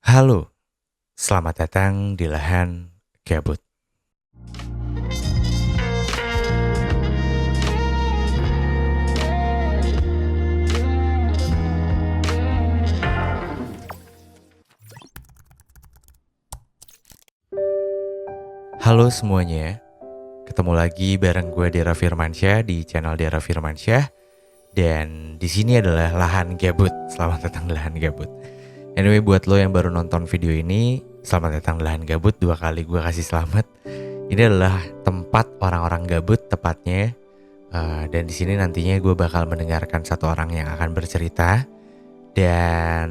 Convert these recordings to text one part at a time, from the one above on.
Halo, selamat datang di lahan gabut. Halo semuanya, ketemu lagi bareng gue Dera Firmansyah di channel Dera Firmansyah. Dan di sini adalah lahan gabut. Selamat datang di lahan gabut. Anyway, buat lo yang baru nonton video ini, selamat datang di lahan gabut. 2 kali gue kasih selamat. Ini adalah tempat orang-orang gabut tepatnya. Dan di sini nantinya gue bakal mendengarkan satu orang yang akan bercerita. Dan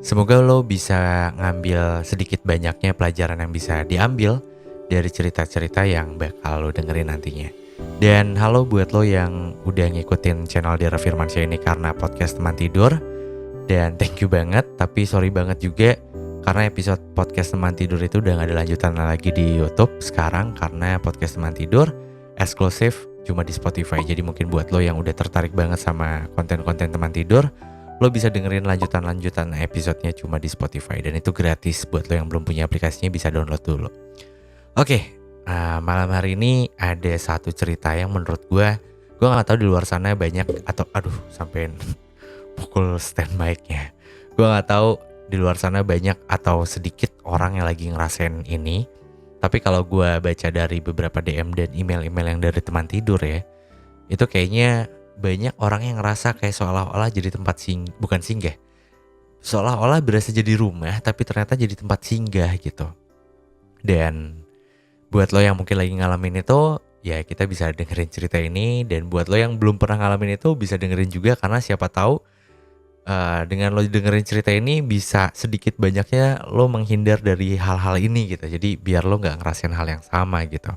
semoga lo bisa ngambil sedikit banyaknya pelajaran yang bisa diambil dari cerita-cerita yang bakal lo dengerin nantinya. Dan halo buat lo yang udah ngikutin channel Dera Firmansyah ini karena podcast teman tidur. Dan thank you banget, tapi sorry banget juga karena episode podcast teman tidur itu udah gak ada lanjutan lagi di YouTube sekarang. Karena podcast teman tidur eksklusif cuma di Spotify. Jadi mungkin buat lo yang udah tertarik banget sama konten-konten teman tidur, lo bisa dengerin lanjutan-lanjutan episodenya cuma di Spotify. Dan itu gratis buat lo yang belum punya aplikasinya, bisa download dulu. Oke, malam hari ini ada satu cerita yang menurut gue gak tahu di luar sana banyak atau sampai pukul stand mic-nya. Gue gak tahu di luar sana banyak atau sedikit orang yang lagi ngerasain ini. Tapi kalau gue baca dari beberapa DM dan email-email yang dari teman tidur ya, itu kayaknya banyak orang yang ngerasa kayak seolah-olah jadi tempat bukan singgah. Seolah-olah berasa jadi rumah tapi ternyata jadi tempat singgah gitu. Dan buat lo yang mungkin lagi ngalamin itu, ya kita bisa dengerin cerita ini. Dan buat lo yang belum pernah ngalamin itu bisa dengerin juga, karena siapa tahu dengan lo dengerin cerita ini bisa sedikit banyaknya lo menghindar dari hal-hal ini gitu. Jadi biar lo gak ngerasain hal yang sama gitu.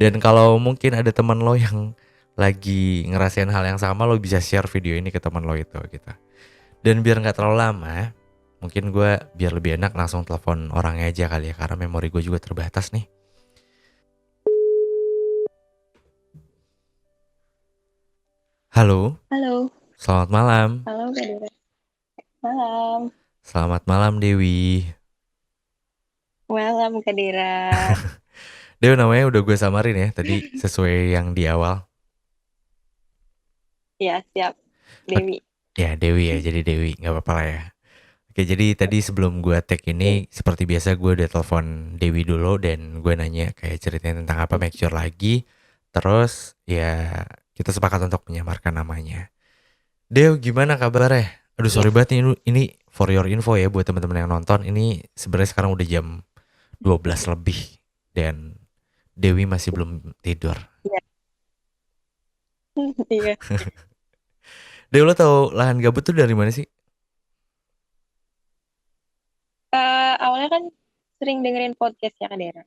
Dan kalau mungkin ada teman lo yang lagi ngerasain hal yang sama, lo bisa share video ini ke teman lo itu gitu. Dan biar gak terlalu lama, mungkin gue biar lebih enak langsung telepon orangnya aja kali ya, karena memori gue juga terbatas nih. Halo. Halo. Selamat malam. Halo Kak Dira. Malam. Selamat malam Dewi. Malam Kak Dira. Dewi namanya udah gue samarin ya tadi sesuai yang di awal. Ya, siap. Oke. Dewi. Ya Dewi ya, jadi Dewi, nggak apa-apa lah ya. Oke, jadi tadi sebelum gue tag ini seperti biasa gue udah telepon Dewi dulu dan gue nanya kayak ceritanya tentang apa, make sure lagi. Terus ya kita sepakat untuk menyamarkan namanya. Dew, gimana kabarnya? Aduh Ya. sorry banget ini for your info ya buat teman-teman yang nonton. Ini sebenarnya sekarang udah jam 12 lebih dan Dewi masih belum tidur. Ya. Iya. Dew, lo tau lahan gabut tuh dari mana sih? Awalnya kan sering dengerin podcast ya Kak Dira.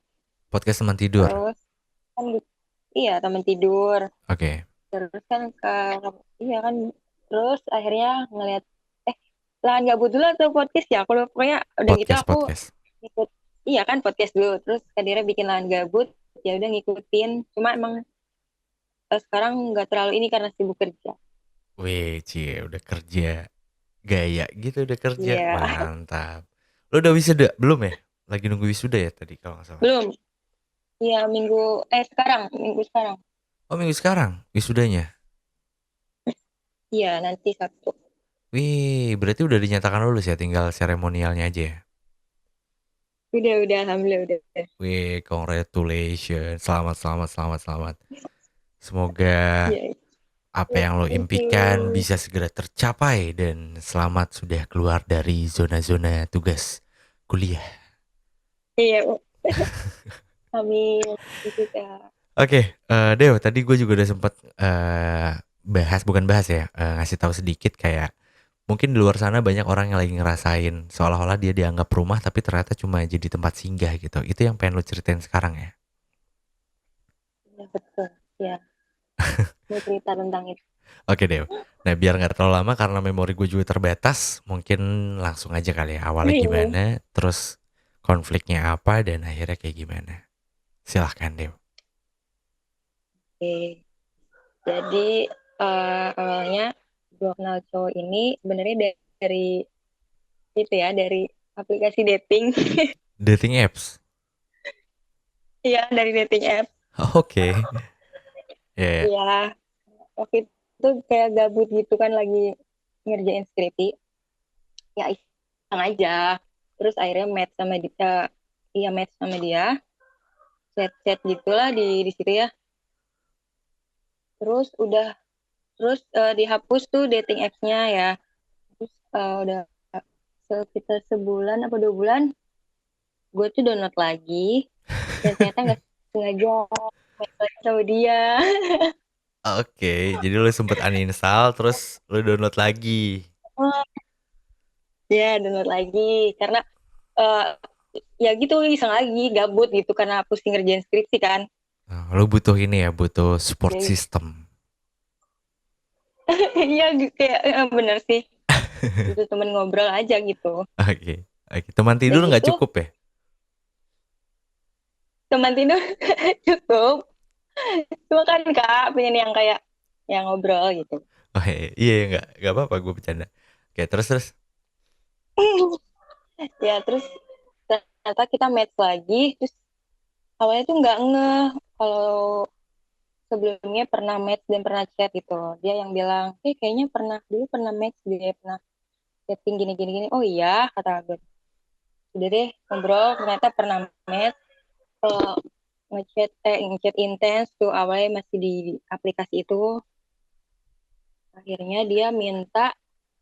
Podcast teman tidur. Terus kan iya temen tidur. Oke. Terus kan iya kan. Terus akhirnya ngeliat lahan gabut dulu atau podcast ya. Kalau pokoknya udah gitu Podcast, aku podcast. ikut. Iya kan podcast dulu. Terus Kak Dira bikin lahan gabut. Ya udah ngikutin. Cuma emang sekarang nggak terlalu ini karena sibuk kerja. Wih, cie, udah kerja. Gaya gitu udah kerja. Iya. Mantap. Lo udah wisuda? Belum ya? Lagi nunggu wisuda ya tadi kalau nggak salah. Belum. Iya, minggu sekarang. Oh, minggu sekarang wisudanya. Iya, nanti Sabtu. Wih, berarti udah dinyatakan lulus ya, tinggal seremonialnya aja ya. Udah, alhamdulillah udah. Wih, congratulations. Selamat, selamat, selamat, selamat. Semoga Iya, apa yang lo thank impikan you. bisa segera tercapai dan selamat sudah keluar dari zona-zona tugas kuliah. Iya, amin. Itu Kak. Oke, Dew, tadi gue juga udah sempet bukan bahas ya, ngasih tahu sedikit kayak mungkin di luar sana banyak orang yang lagi ngerasain seolah-olah dia dianggap rumah tapi ternyata cuma jadi tempat singgah gitu. Itu yang pengen lo ceritain sekarang ya. Iya, betul. Ya, mau cerita tentang itu. Oke, Dew. Nah, biar nggak terlalu lama karena memori gue juga terbatas, mungkin langsung aja kali ya. Awalnya Iya. gimana, terus konfliknya apa, dan akhirnya kayak gimana. Silahkan, Dew. Oke. Jadi awalnya gue kenal cowok ini sebenarnya dari itu ya, dari aplikasi dating. Dating apps. Iya, dari dating app. Oke. Ya, ya. Iya, waktu itu kayak gabut gitu kan lagi ngerjain skripsi. Ya iseng aja. Terus akhirnya match sama dia. Iya, match sama dia. Chat-chat gitulah di situ ya. Terus udah, terus dihapus tuh dating apps-nya ya. Terus udah sekitar sebulan apa 2 bulan, gue tuh download lagi. Dan ternyata nggak sengaja match lagi sama dia. Oke, jadi lu sempet uninstall terus lu download lagi. Ya, download lagi. Karena eh, ya gitu iseng lagi gabut gitu karena pusing ngerjain skripsi kan. Nah, lu butuh ini ya, butuh support Jadi system. iya kayak bener sih itu temen ngobrol aja gitu. Oke. Oke, teman Udah tidur nggak gitu cukup ya? teman tidur cukup, cuma kan kak pengen yang kayak yang ngobrol gitu. Oh iya, iya nggak apa-apa gue bercanda. Oke, terus terus. Ya terus ternyata kita match lagi. Terus awalnya tuh nggak ngeh kalau sebelumnya pernah match dan pernah chat gitu. Dia yang bilang kayaknya pernah dulu pernah match, dia pernah chatting gini gini gini. Oh iya kata gue. Udah deh ngobrol, ternyata pernah match. Ngechat intens tuh awalnya masih di aplikasi itu. Akhirnya dia minta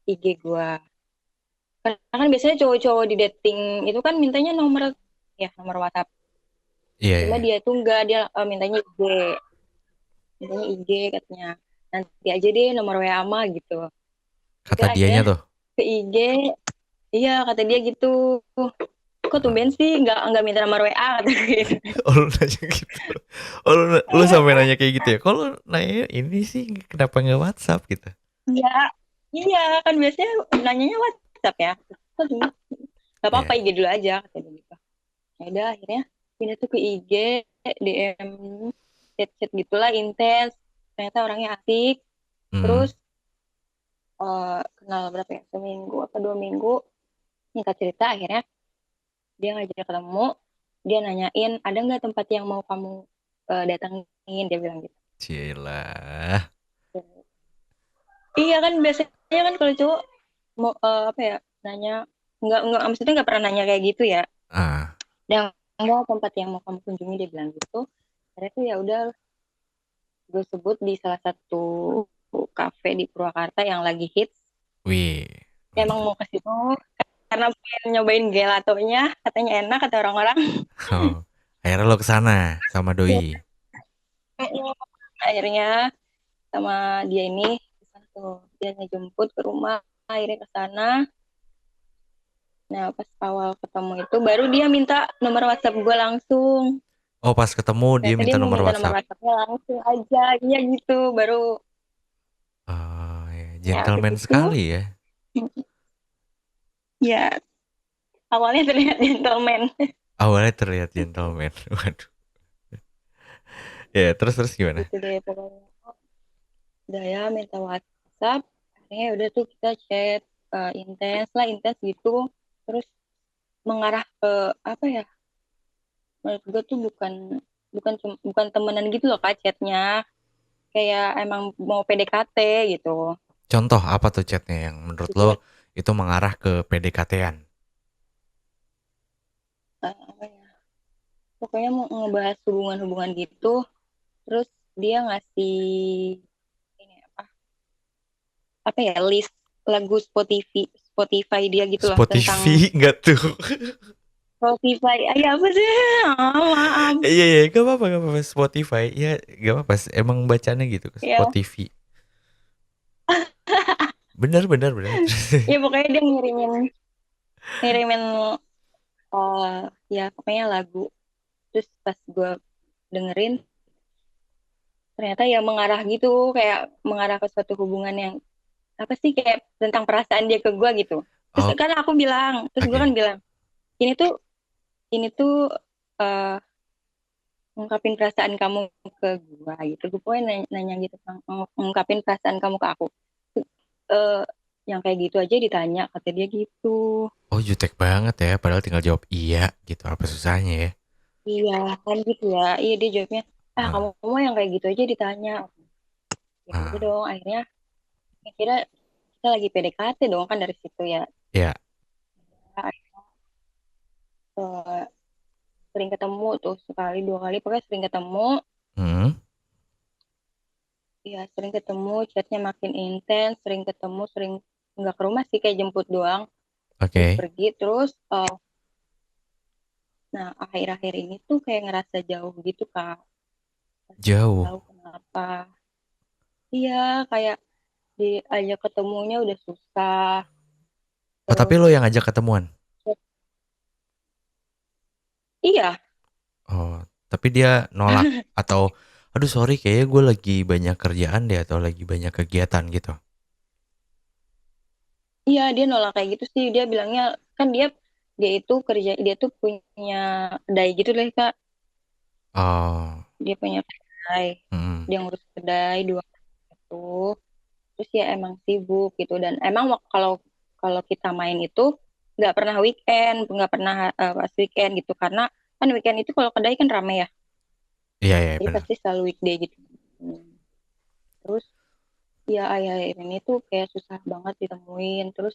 IG gua, karena kan biasanya cowok-cowok di dating itu kan mintanya nomor, ya nomor WhatsApp. Iya, Cuma iya. dia tuh enggak, dia mintanya IG katanya, nanti aja deh nomor WA ama gitu. Udah Kata akhirnya dianya tuh. ke IG. Iya kata dia gitu, kok tumben sih nggak minta nomor WA kata dia gitu. Oh, lu nanya gitu. Oh, lu sampai nanya kayak gitu ya. Kalau nanya ini sih kenapa nggak WhatsApp gitu? Iya, iya kan biasanya nanyanya WhatsApp ya. Terus gak apa-apa Iya. IG dulu aja kata dia gitu. Ya udah akhirnya pindah tuh ke IG, DM, chat-chat gitulah intens. Ternyata orangnya asik. Hmm. Terus kenal berapa ya, seminggu apa 2 minggu, singkat cerita akhirnya dia ngajak ketemu. Dia nanyain ada nggak tempat yang mau kamu datengin, dia bilang gitu. Cilah. Iya kan biasanya kan kalau cowok mau apa ya, nanya, nggak maksudnya nggak pernah nanya kayak gitu ya. Ah. Dan enggak tempat yang mau kamu kunjungi, dia bilang gitu. Akhirnya tuh ya udah gue sebut di salah satu kafe di Purwakarta yang lagi hits. Wih. Emang Mantap. mau ke situ karena pengen nyobain gelatonya, katanya enak kata orang-orang. Oh. Akhirnya lo kesana sama doi. Akhirnya sama dia ini tuh dia ngejemput ke rumah, akhirnya ke sana. Nah pas awal ketemu itu baru dia minta nomor WhatsApp gue langsung. Oh, pas ketemu dia Ternyata dia minta mau nomor minta nomor WhatsApp. WhatsAppnya langsung aja, iya gitu. Baru Oh, ya. ya habis Gentleman itu sekali ya. ya awalnya terlihat gentleman. Awalnya terlihat gentleman. Waduh. Ya, terus terus gimana? Gitu deh pokoknya. Udah ya minta WhatsApp, akhirnya udah tuh kita chat intens lah, intens gitu. Terus mengarah ke apa ya, menurut gue tuh bukan bukan temenan gitu loh kak chatnya, kayak emang mau PDKT gitu. Contoh apa tuh chatnya yang menurut Gitu lo ya. itu mengarah ke PDKT-an? Apa ya, pokoknya mau ngebahas hubungan-hubungan gitu. Terus dia ngasih ini apa ya, list lagu Spotify Spotify dia gitu loh, tentang Spotify nggak tuh? Spotify. Ay, apa sih? Ah, maaf. Iya, iya, gak apa-apa Spotify. Ya, gak apa-apa. Emang bacanya gitu, Ya, Spotify. Bener, bener, bener. ya pokoknya dia ngirimin ngirimin ya pokoknya lagu. Terus pas gue dengerin, ternyata ya mengarah gitu, kayak mengarah ke suatu hubungan yang apa sih, kayak tentang perasaan dia ke gue gitu. Terus Oh, kan aku bilang, terus gue kan oke. bilang ini tuh eh ngungkapin perasaan kamu ke gue gitu. Gue pokoknya nanya, nanya gitu, ngungkapin perasaan kamu ke aku. Eh, yang kayak gitu aja ditanya, kata dia gitu. Oh, jutek banget ya, padahal tinggal jawab iya gitu. Apa susahnya ya? Iya kan gitu ya, iya dia jawabnya, ah kamu Ah, mau yang kayak gitu aja ditanya. Ya udah ah. dong, akhirnya kira kita lagi PDKT dong kan dari situ ya. Ya. Eh, sering ketemu tuh sekali dua kali, pokoknya sering ketemu. Hmm, Ya sering ketemu, chatnya makin intens, sering ketemu, sering nggak ke rumah sih, kayak jemput doang, terus oke. pergi, terus nah akhir-akhir ini tuh kayak ngerasa jauh gitu kak, nggak Jauh. tahu kenapa. Iya, kayak diajak ketemunya udah susah, Oh, tapi terus lo yang ngajak ketemuan? iya, Oh, tapi dia nolak atau aduh sorry kayaknya gue lagi banyak kerjaan deh atau lagi banyak kegiatan gitu. iya dia nolak kayak gitu sih, dia bilangnya kan dia dia itu kerja, dia tuh punya kedai gitu deh kak, Oh, dia punya kedai, hmm, dia ngurus kedai dua itu, terus ya emang sibuk gitu, dan emang kalau kalau kita main itu nggak pernah weekend, nggak pernah pas weekend gitu, karena kan weekend itu kalau kedai kan rame ya, iya iya jadi benar. pasti selalu weekday gitu. Terus ya akhir-akhir ini tuh kayak susah banget ditemuin, terus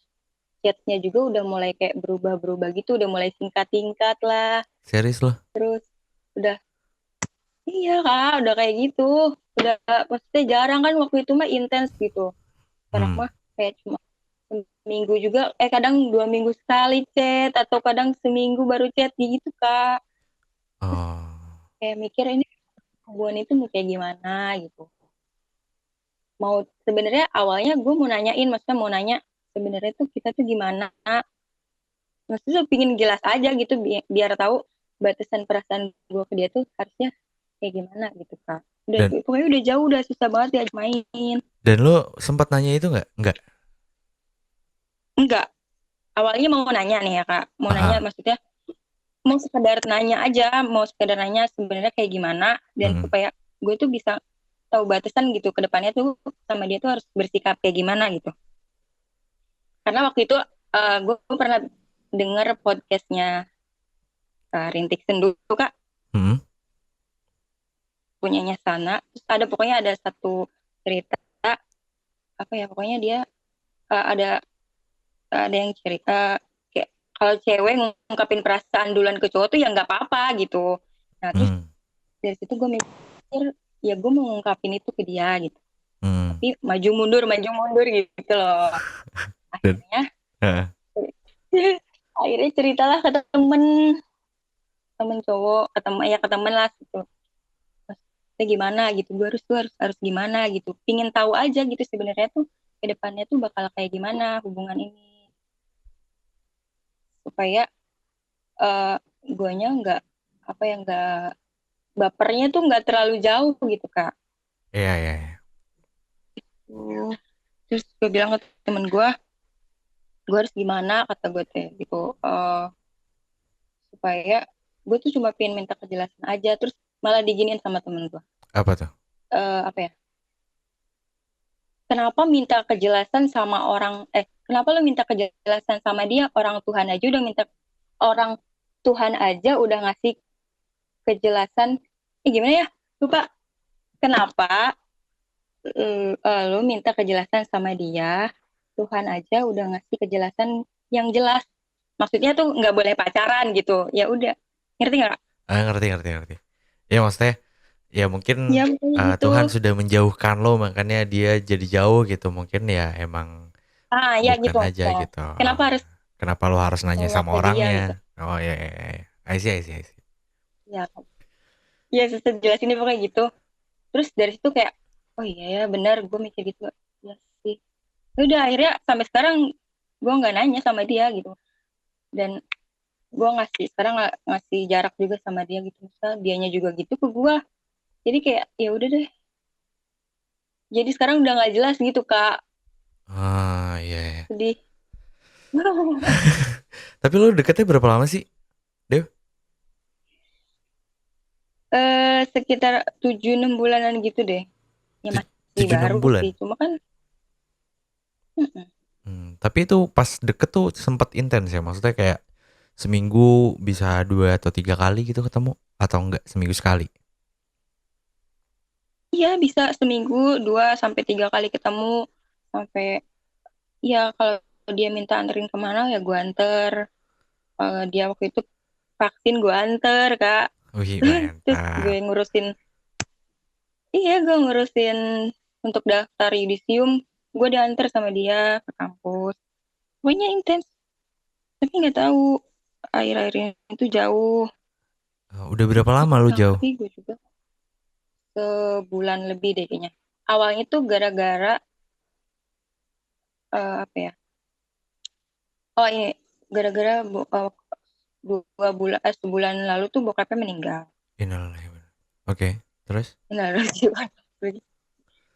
chatnya juga udah mulai kayak berubah-berubah gitu, udah mulai singkat-singkat lah, Serius lo? terus udah, iya kak udah kayak gitu, udah maksudnya jarang kan, waktu itu mah intens gitu, sekarang Hmm. mah kayak cuma seminggu juga, kadang 2 minggu sekali chat, atau kadang seminggu baru chat gitu kak. Oh, Kayak mikir ini hubungan itu mau kayak gimana gitu. Mau sebenarnya awalnya gue mau nanyain, maksudnya mau nanya sebenarnya tuh kita tuh gimana. Maksudnya tuh pingin jelas aja gitu, biar tahu batasan perasaan gue ke dia tuh harusnya kayak gimana gitu kak. Udah dan pokoknya udah jauh, udah susah banget diajak main. dan lo sempat nanya itu nggak? Nggak. Enggak, awalnya mau nanya nih ya kak, mau nanya Ah, maksudnya mau sekedar nanya aja, mau sekedar nanya sebenarnya kayak gimana, dan hmm, supaya gue tuh bisa tahu batasan gitu ke depannya tuh sama dia tuh harus bersikap kayak gimana gitu. Karena waktu itu gue pernah denger podcastnya Rintik Sendu kak, hmm, punyanya Sana. Terus ada pokoknya ada satu cerita apa ya, pokoknya dia ada yang cerita kayak kalau cewek ngungkapin perasaan duluan ke cowok tuh ya nggak apa-apa gitu. Nah terus hmm, dari situ gue mikir ya gue mau ngungkapin itu ke dia gitu, hmm. tapi maju mundur gitu loh. Dan, Akhirnya ah, akhirnya ceritalah ke temen, temen cowok, ke temen ya, ke temen lah gitu. Maksudnya gimana gitu, gue harus gimana gitu, pingin tahu aja gitu sebenarnya tuh ke depannya tuh bakal kayak gimana hubungan ini, supaya uh, guanya nggak apa ya, nggak bapernya tuh nggak terlalu jauh gitu kak. iya iya. Iya. Uh, terus gue bilang ke temen gue harus gimana, kata gue teh gitu, supaya gue tuh cuma pengen minta kejelasan aja, terus malah diginiin sama temen gue, Apa tuh? apa ya, kenapa minta kejelasan sama orang, kenapa lo minta kejelasan sama dia, orang Tuhan aja udah ngasih kejelasan, gimana ya, lupa, kenapa lo minta kejelasan sama dia, Tuhan aja udah ngasih kejelasan yang jelas, maksudnya tuh nggak boleh pacaran gitu, ya udah, ngerti nggak? Ah, ngerti ngerti ngerti. Ya maksudnya ya mungkin Ya pokoknya gitu. Tuhan sudah menjauhkan lo makanya dia jadi jauh gitu. Mungkin ya emang Ya bukan gitu aja maksudnya, gitu. Oh, kenapa harus kenapa lo harus nanya nanya sama ke dia orangnya? gitu, Oh ya ya ya. Ya. I see I see I see. ya ya sejelas ini pokoknya gitu. Terus dari situ kayak oh iya ya benar, gue mikir gitu ya sih. Ya udah akhirnya sampai sekarang gue nggak nanya sama dia gitu, dan gue ngasih sekarang ngasih jarak juga sama dia gitu, misal dianya juga gitu ke gue, jadi kayak ya udah deh, jadi sekarang udah nggak jelas gitu kak, Ah iya. Iya. sedih. Tapi lo deketnya berapa lama sih, Dew? Sekitar 7-6 bulanan gitu deh, ya masih Tujuh enam baru bulan. sih, cuma kan mm-mm. Tapi itu pas deket tuh sempet intens ya, maksudnya kayak seminggu bisa 2 atau 3 kali gitu ketemu? Atau enggak seminggu sekali? Iya bisa seminggu 2 sampai 3 kali ketemu, sampai ya kalau dia minta anterin kemana ya gue anter. Dia waktu itu vaksin gue anter kak. Wih Terus gue mantap. ngurusin, iya gue ngurusin untuk daftar yudisium, gue diantar sama dia ke kampus. Pokoknya intens, tapi nggak tahu akhir-akhir ini itu jauh. Udah berapa lama lu jauh? Tapi gue juga sebulan lebih deh kayaknya. Awalnya tuh gara-gara apa ya? Oh ini gara-gara 2 bulan, sebulan lalu tuh bokapnya meninggal. Innalillahi. Oke, terus? Nah,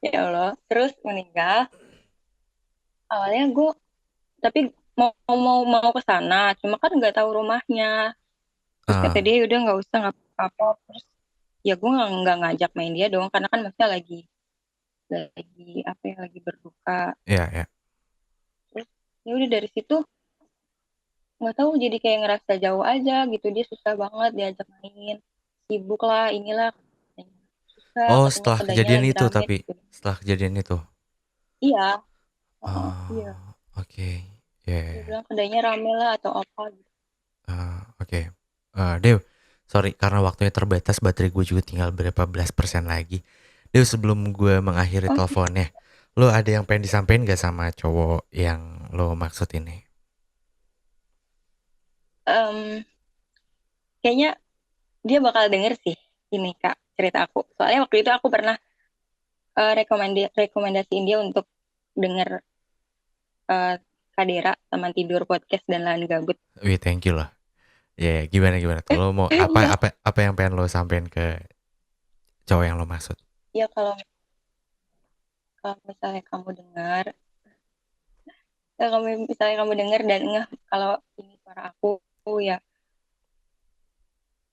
ya Allah, terus meninggal. Awalnya gue tapi mau ke sana, cuma kan nggak tahu rumahnya. Terus kata Ah, dia udah nggak usah, nggak apa-apa. Terus ya gue nggak ngajak main dia dong, karena kan maksudnya lagi apa ya, lagi berduka. ya ya. Terus ya udah dari situ nggak tahu, jadi kayak ngerasa jauh aja gitu. Dia susah banget diajak main, sibuk lah inilah, katanya. Susah Oh, katanya, setelah kedainya kejadian lagi itu rame tapi gitu. setelah kejadian itu. Iya. Oh, iya, Oh, oke. Ya, ya, dia ya. bilang kedainya rame lah atau apa gitu. Oke. Dew, sorry karena waktunya terbatas, baterai gue juga tinggal berapa belas persen lagi. Dew, sebelum gue mengakhiri Oke. teleponnya, lo ada yang pengen disampaikan gak sama cowok yang lo maksud ini? Em, Kayaknya dia bakal denger sih ini kak, cerita aku. Soalnya waktu itu aku pernah rekomendasiin dia untuk denger uh, Kadera Taman Tidur Podcast dan Lahan Gabut. Wih, thank you loh. Ya, gimana gimana tuh? Lo mau apa Enggak. apa apa yang pengen lo sampaikan ke cowok yang lo maksud? Ya kalau misalnya kamu dengar, kalau misalnya kamu dengar dan ngeh kalau ini suara aku, ya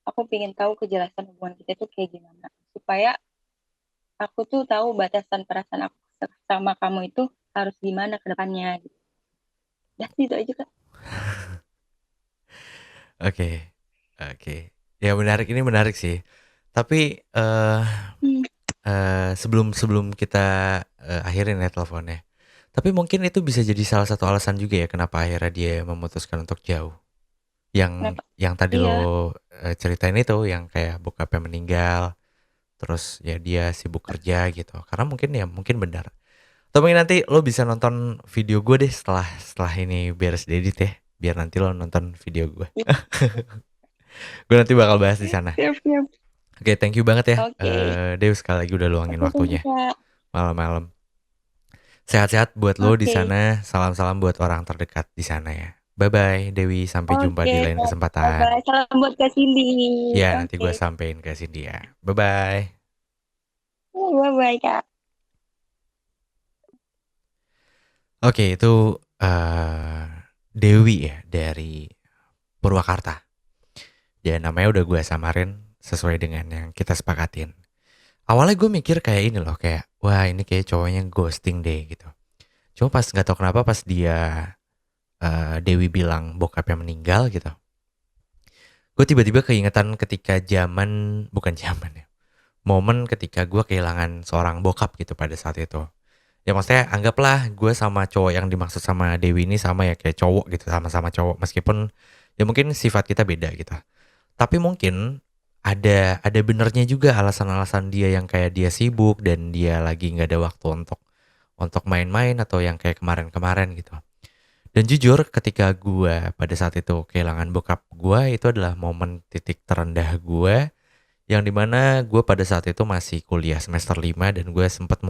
aku pengen tahu kejelasan hubungan kita itu kayak gimana, supaya aku tuh tahu batasan perasaan aku sama kamu itu harus gimana ke depannya gitu. Dah itu aja kak. Oke, oke. Ya menarik, ini menarik sih. Tapi Hmm, sebelum sebelum kita akhirin ya teleponnya. Tapi mungkin itu bisa jadi salah satu alasan juga ya kenapa akhirnya dia memutuskan untuk jauh. Kenapa? Yang tadi Iya. lo ceritain itu, yang kayak bokapnya meninggal, terus ya dia sibuk kerja gitu. Karena mungkin ya mungkin benar. Atau mungkin nanti lo bisa nonton video gue deh setelah setelah ini beres diedit ya. Biar nanti lo nonton video gue. Gue nanti bakal bahas di sana. Siap, siap. Oke, thank you banget ya. Oke. Deus sekali lagi udah luangin Oke, thank you, waktunya Kak. malam-malam. Sehat-sehat buat lo di Oke. sana. Salam-salam buat orang terdekat di sana ya. Bye bye Dewi, sampai jumpa Oke, di lain Kak. Bye-bye. kesempatan. Salam buat Kak Cindy. Ya, nanti Oke. gue sampein ke Cindy ya. Bye bye. Bye-bye, Kak. Oke, itu Dewi ya dari Purwakarta. Dan namanya udah gue samarin sesuai dengan yang kita sepakatin. Awalnya gue mikir kayak ini loh, kayak wah ini kayak cowoknya ghosting deh gitu. Cuma pas nggak tahu kenapa pas dia Dewi bilang bokapnya meninggal gitu, gue tiba-tiba keingetan ketika zaman, bukan zaman ya, momen ketika gue kehilangan seorang bokap gitu pada saat itu. Ya maksudnya anggaplah gue sama cowok yang dimaksud sama Dewi ini sama ya, kayak cowok gitu, sama-sama cowok meskipun ya mungkin sifat kita beda gitu. Tapi mungkin ada benernya juga alasan-alasan dia yang kayak dia sibuk dan dia lagi nggak ada waktu untuk main-main atau yang kayak kemarin-kemarin gitu. Dan jujur ketika gue pada saat itu kehilangan bokap gue, itu adalah momen titik terendah gue, yang dimana gue pada saat itu masih kuliah semester 5 dan gue sempat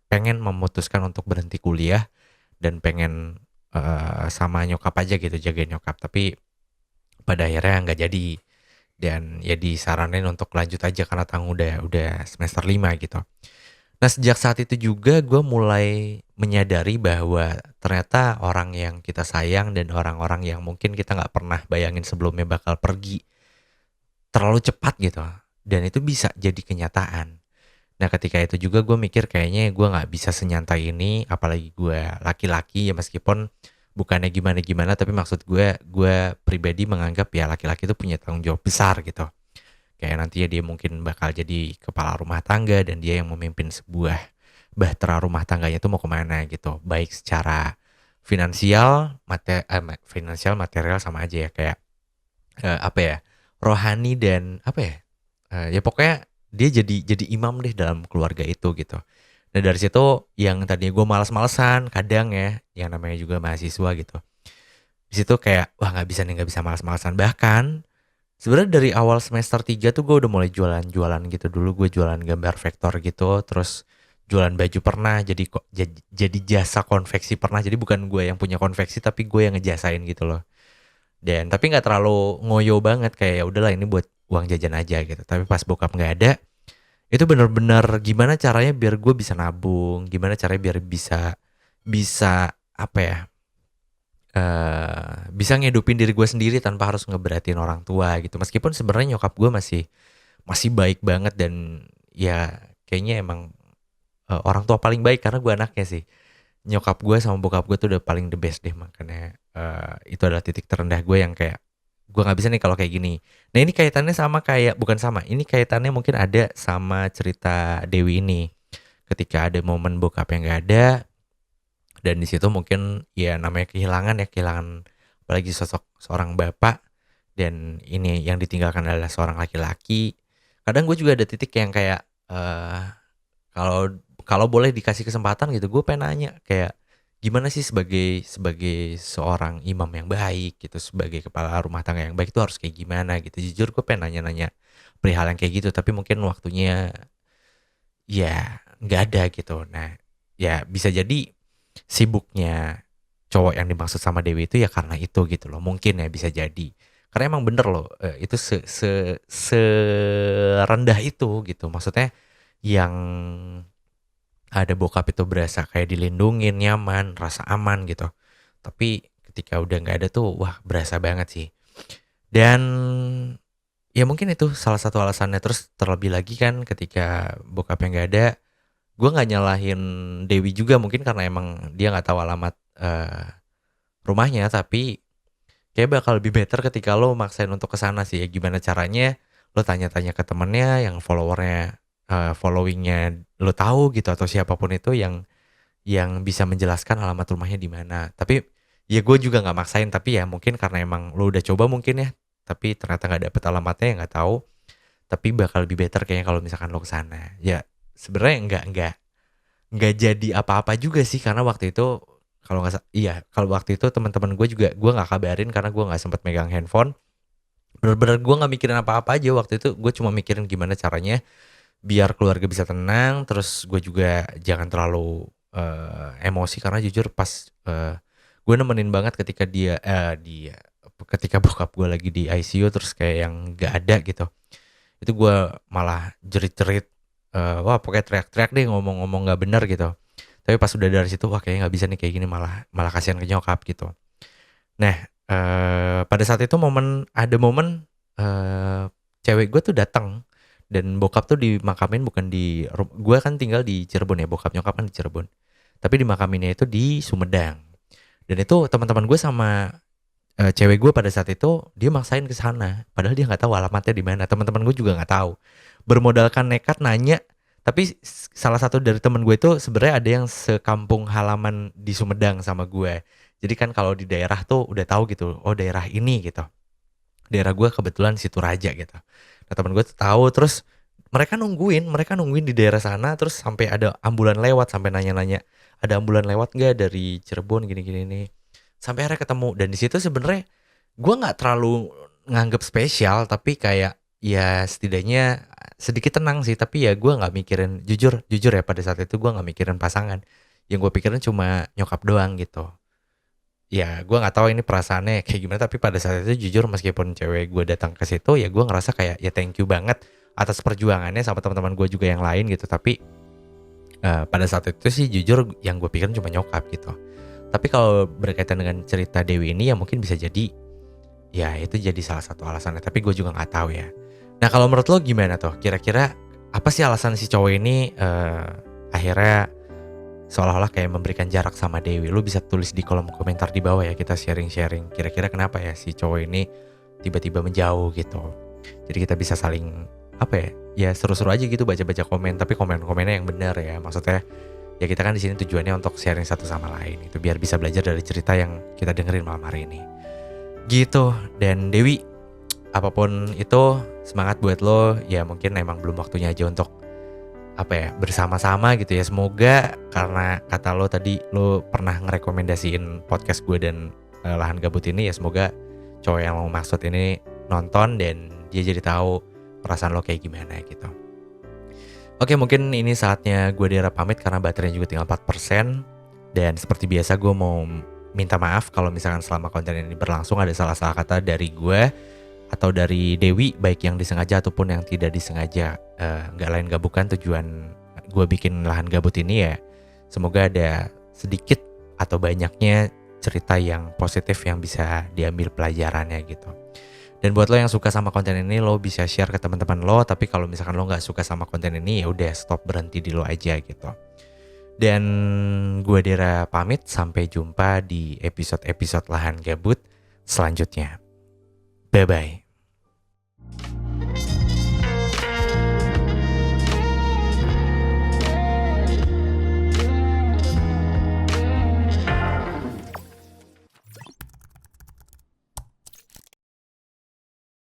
pengen memutuskan untuk berhenti kuliah dan pengen sama nyokap aja gitu, jagain nyokap. Tapi pada akhirnya nggak jadi dan ya disaranin untuk lanjut aja karena tanggung udah semester 5 gitu. Nah, sejak saat itu juga gue mulai menyadari bahwa ternyata orang yang kita sayang dan orang-orang yang mungkin kita nggak pernah bayangin sebelumnya bakal pergi terlalu cepat gitu. Dan itu bisa jadi kenyataan. Nah ketika itu juga gue mikir kayaknya gue nggak bisa senyantai ini, apalagi gue laki-laki ya, meskipun bukannya gimana-gimana, tapi maksud gue pribadi menganggap ya laki-laki itu punya tanggung jawab besar gitu. Kayak nantinya dia mungkin bakal jadi kepala rumah tangga dan dia yang memimpin sebuah bahtera rumah tangganya itu mau kemana gitu. Baik secara finansial, finansial material sama aja ya, kayak apa ya, rohani dan apa ya, ya pokoknya dia jadi imam deh dalam keluarga itu gitu. Nah dari situ yang tadinya gue malas-malesan kadang ya, yang namanya juga mahasiswa gitu. Di situ kayak wah nggak bisa nih, nggak bisa malas-malesan. Bahkan sebenarnya dari awal semester 3 tuh gue udah mulai jualan-jualan gitu. Dulu gue jualan gambar vektor gitu, terus jualan baju pernah, jadi kok jadi jasa konveksi pernah. Jadi bukan gue yang punya konveksi tapi gue yang ngejasain gitu loh. Dan tapi nggak terlalu ngoyo banget, kayak ya udahlah ini buat uang jajan aja gitu. Tapi pas bokap nggak ada, itu bener-bener gimana caranya biar gue bisa nabung, gimana caranya biar bisa bisa apa ya, bisa ngehidupin diri gue sendiri tanpa harus ngeberatin orang tua gitu. Meskipun sebenarnya nyokap gue masih masih baik banget dan ya kayaknya emang orang tua paling baik karena gue anaknya sih. Nyokap gue sama bokap gue tuh udah paling the best deh, makanya itu adalah titik terendah gue yang kayak gue nggak bisa nih kalau kayak gini. Nah ini kaitannya sama kayak, bukan sama, ini kaitannya mungkin ada sama cerita Dewi ini. Ketika ada momen bokap yang nggak ada, dan di situ mungkin ya namanya kehilangan ya, kehilangan apalagi sosok seorang bapak, dan ini yang ditinggalkan adalah seorang laki-laki. Kadang gue juga ada titik yang kayak kalau kalau boleh dikasih kesempatan gitu, gue pengen nanya kayak gimana sih sebagai sebagai seorang imam yang baik gitu, sebagai kepala rumah tangga yang baik itu harus kayak gimana gitu. Jujur gue pengen nanya-nanya perihal yang kayak gitu, tapi mungkin waktunya ya nggak ada gitu. Nah ya bisa jadi sibuknya cowok yang dimaksud sama Dewi itu ya karena itu gitu loh. Mungkin ya bisa jadi. Karena emang bener loh, itu serendah itu gitu. Maksudnya yang ada bokap itu berasa kayak dilindungin, nyaman, rasa aman gitu. Tapi ketika udah nggak ada tuh, wah berasa banget sih. Dan ya mungkin itu salah satu alasannya. Terus terlebih lagi kan ketika bokapnya nggak ada, gue nggak nyalahin Dewi juga, mungkin karena emang dia nggak tahu alamat rumahnya. Tapi kayak bakal lebih better ketika lo maksain untuk ke sana sih. Ya gimana caranya lo tanya-tanya ke temennya yang followernya, followingnya lo tahu gitu, atau siapapun itu yang bisa menjelaskan alamat rumahnya di mana. Tapi ya gue juga nggak maksain, tapi ya mungkin karena emang lo udah coba mungkin ya, tapi ternyata nggak dapet alamatnya ya nggak tahu. Tapi bakal lebih better kayaknya kalau misalkan lo kesana. Ya sebenarnya nggak jadi apa-apa juga sih, karena waktu itu kalau nggak iya, kalau waktu itu teman-teman gue juga gue nggak kabarin karena gue nggak sempet megang handphone. Bener-bener gue nggak mikirin apa-apa aja waktu itu. Gue cuma mikirin gimana caranya biar keluarga bisa tenang, terus gue juga jangan terlalu emosi, karena jujur pas gue nemenin banget ketika dia ketika bokap gue lagi di ICU terus kayak yang nggak ada gitu. Itu gue malah jerit-jerit, wah pokoknya teriak-teriak deh, ngomong-ngomong nggak benar gitu. Tapi pas udah dari situ wah kayaknya nggak bisa nih kayak gini, malah malah kasihan ke nyokap gitu. Nah pada saat itu ada momen cewek gue tuh datang, dan bokap tuh dimakamin bukan di gue kan tinggal di Cirebon ya, bokap nyokap kan di Cirebon, tapi dimakaminnya itu di Sumedang. Dan itu teman-teman gue sama cewek gue pada saat itu dia maksain ke sana, padahal dia nggak tahu alamatnya di mana. Teman-teman gue juga nggak tahu, bermodalkan nekat nanya. Tapi salah satu dari temen gue itu sebenarnya ada yang sekampung halaman di Sumedang sama gue. Jadi kan kalau di daerah tuh udah tahu gitu, oh daerah ini gitu. Daerah gue kebetulan situ Raja gitu. Nah temen gue tuh tahu, terus mereka nungguin di daerah sana, terus sampai ada ambulan lewat, sampai nanya-nanya ada ambulan lewat nggak dari Cirebon gini-gini nih. Sampai akhirnya ketemu, dan di situ sebenarnya gue nggak terlalu nganggep spesial, tapi kayak ya setidaknya sedikit tenang sih. Tapi ya gue nggak mikirin, jujur jujur ya pada saat itu gue nggak mikirin pasangan. Yang gue pikirin cuma nyokap doang gitu. Ya gue nggak tahu ini perasaannya kayak gimana, tapi pada saat itu jujur meskipun cewek gue datang ke situ ya gue ngerasa kayak ya thank you banget atas perjuangannya sama teman-teman gue juga yang lain gitu. Tapi pada saat itu sih jujur yang gue pikirin cuma nyokap gitu. Tapi kalau berkaitan dengan cerita Dewi ini ya mungkin bisa jadi ya itu jadi salah satu alasannya, tapi gue juga nggak tahu ya. Nah kalau menurut lo gimana tuh kira-kira, apa sih alasan si cowok ini akhirnya seolah-olah kayak memberikan jarak sama Dewi. Lu bisa tulis di kolom komentar di bawah ya, kita sharing-sharing kira-kira kenapa ya si cowok ini tiba-tiba menjauh gitu. Jadi kita bisa saling apa ya, ya seru-seru aja gitu baca-baca komen, tapi komen-komennya yang benar ya. Maksudnya ya kita kan di sini tujuannya untuk sharing satu sama lain itu biar bisa belajar dari cerita yang kita dengerin malam hari ini. Gitu. Dan Dewi, apapun itu semangat buat lo. Ya mungkin emang belum waktunya aja untuk apa ya, bersama-sama gitu ya. Semoga karena kata lo tadi lo pernah ngerekomendasiin podcast gue dan Lahan Gabut ini, ya semoga cowok yang lo maksud ini nonton dan dia jadi tahu perasaan lo kayak gimana gitu. Oke, mungkin ini saatnya gue Dera pamit karena baterainya juga tinggal 4%. Dan seperti biasa gue mau minta maaf kalau misalkan selama konten ini berlangsung ada salah-salah kata dari gue atau dari Dewi, baik yang disengaja ataupun yang tidak disengaja. Nggak lain gak bukan tujuan gue bikin Lahan Gabut ini ya, semoga ada sedikit atau banyaknya cerita yang positif yang bisa diambil pelajarannya gitu. Dan buat lo yang suka sama konten ini, lo bisa share ke teman-teman lo. Tapi kalau misalkan lo nggak suka sama konten ini, ya udah stop, berhenti di lo aja gitu. Dan gue Dera pamit, sampai jumpa di episode-episode Lahan Gabut selanjutnya. Bye bye.